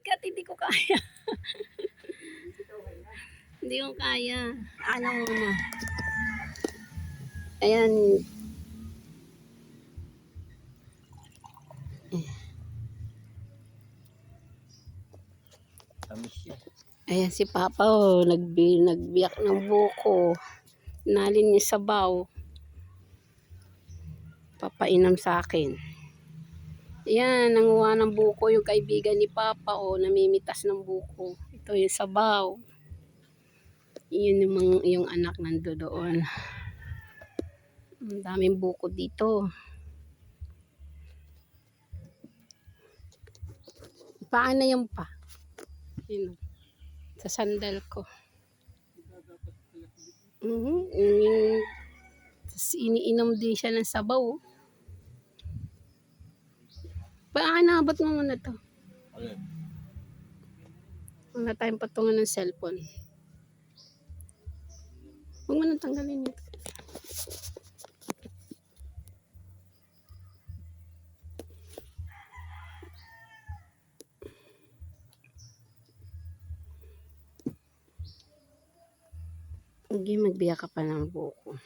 mabigat, hindi ko kaya. Hindi ko kaya. Ano muna. Ayan. Ayan si Papa, oh, nagbiyak ng buko. Nalin niya sabaw. Papainom sa akin. Ayan, nanguha ng buko yung kaibigan ni Papa, oh, namimitas ng buko. Ito yung sabaw. Yun yung anak nando doon. Ang daming buko dito. Paano yung pa? Yun, sa sandal ko. Tapos iniinom din siya ng sabaw. Paanabot mo muna to. Wala tayong patungan ng cellphone. Huwag mo nang tanggalin ito. Hindi, magbiyak ka pa ng buko.